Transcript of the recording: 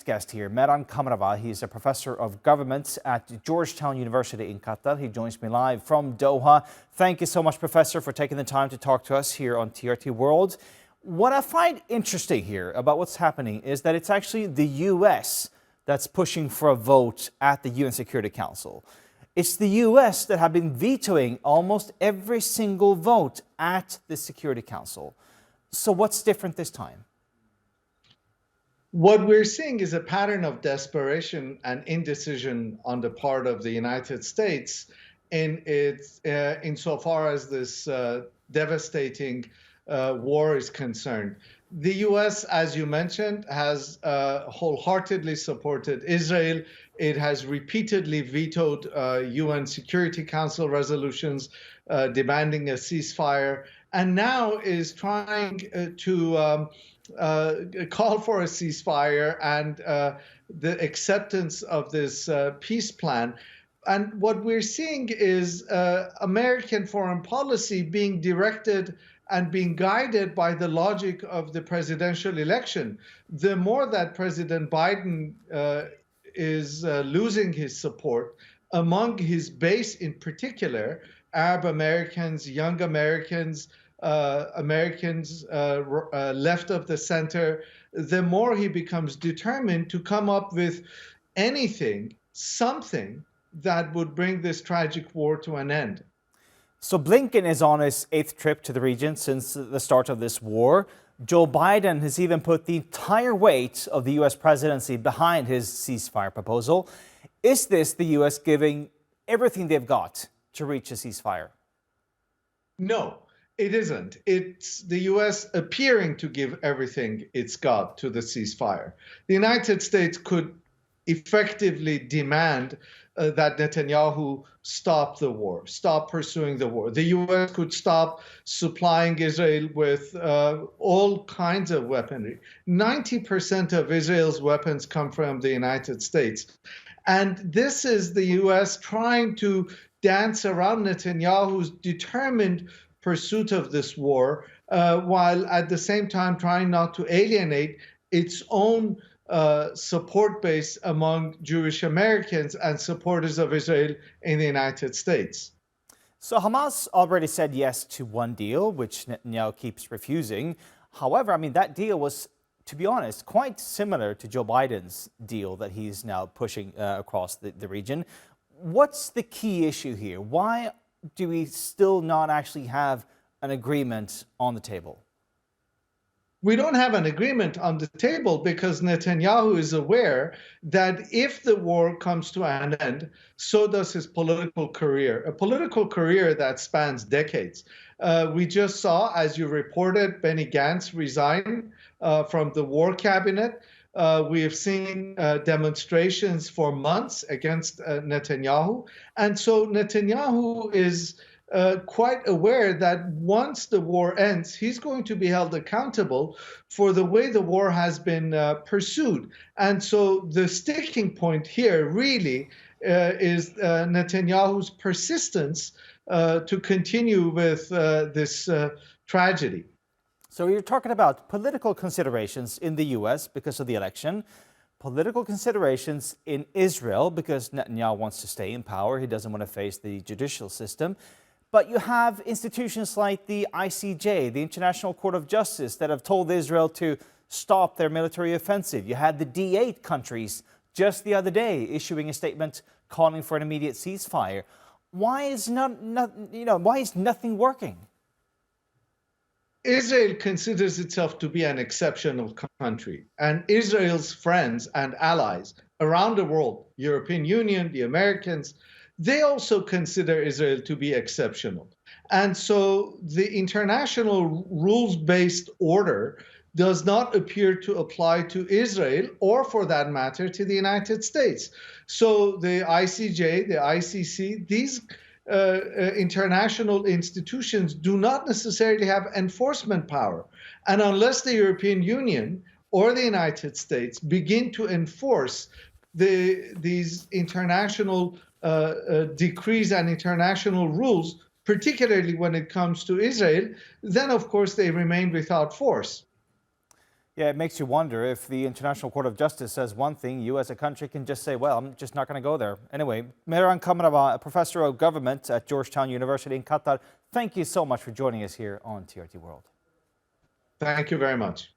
guest here, Mehran Kamrava. He's a professor of government at Georgetown University in Qatar. He joins me live from Doha. Thank you so much, Professor, for taking the time to talk to us here on TRT World. What I find interesting here about what's happening is that it's actually the U.S. that's pushing for a vote at the UN Security Council. It's the U.S. that have been vetoing almost every single vote at the Security Council. So what's different this time? What we're seeing is a pattern of desperation and indecision on the part of the United States insofar as this devastating war is concerned. The U.S., as you mentioned, has wholeheartedly supported Israel. It has repeatedly vetoed UN Security Council resolutions demanding a ceasefire, and now is trying to call for a ceasefire and the acceptance of this peace plan. And what we're seeing is American foreign policy being directed and being guided by the logic of the presidential election. The more that President Biden is losing his support among his base, in particular, Arab Americans, young Americans, Americans left of the center, the more he becomes determined to come up with anything, something that would bring this tragic war to an end. So Blinken is on his 8th trip to the region since the start of this war. Joe Biden has even put the entire weight of the U.S. presidency behind his ceasefire proposal. Is this the U.S. giving everything they've got to reach a ceasefire? No, it isn't. It's the U.S. appearing to give everything it's got to the ceasefire. The United States could effectively demand that Netanyahu stop the war, stop pursuing the war. The U.S. could stop supplying Israel with all kinds of weaponry. 90% of Israel's weapons come from the United States. And this is the U.S. trying to dance around Netanyahu's determined pursuit of this war, while at the same time trying not to alienate its own support base among Jewish Americans and supporters of Israel in the United States. So Hamas already said yes to one deal, which Netanyahu keeps refusing. However, that deal was, to be honest, quite similar to Joe Biden's deal that he's now pushing across the region. What's the key issue here? Why do we still not actually have an agreement on the table? We don't have an agreement on the table because Netanyahu is aware that if the war comes to an end, so does his political career, a political career that spans decades. We just saw, as you reported, Benny Gantz resign from the war cabinet. We have seen demonstrations for months against Netanyahu. And so Netanyahu is quite aware that once the war ends, he's going to be held accountable for the way the war has been pursued. And so the sticking point here really is Netanyahu's persistence to continue with this tragedy. So you're talking about political considerations in the U.S. because of the election, political considerations in Israel because Netanyahu wants to stay in power. He doesn't want to face the judicial system. But you have institutions like the ICJ, the International Court of Justice, that have told Israel to stop their military offensive. You had the D8 countries just the other day issuing a statement calling for an immediate ceasefire. Why is nothing working? Israel considers itself to be an exceptional country, and Israel's friends and allies around the world, European Union, the Americans, they also consider Israel to be exceptional. And so the international rules-based order does not appear to apply to Israel or, for that matter, to the United States. So the ICJ, the ICC, these international institutions do not necessarily have enforcement power. And unless the European Union or the United States begin to enforce these international decrees and international rules, particularly when it comes to Israel, then of course they remain without force. Yeah, it makes you wonder if the International Court of Justice says one thing, you as a country can just say, well, I'm just not going to go there. Anyway, Mehran Kamrava, a professor of government at Georgetown University in Qatar, thank you so much for joining us here on TRT World. Thank you very much.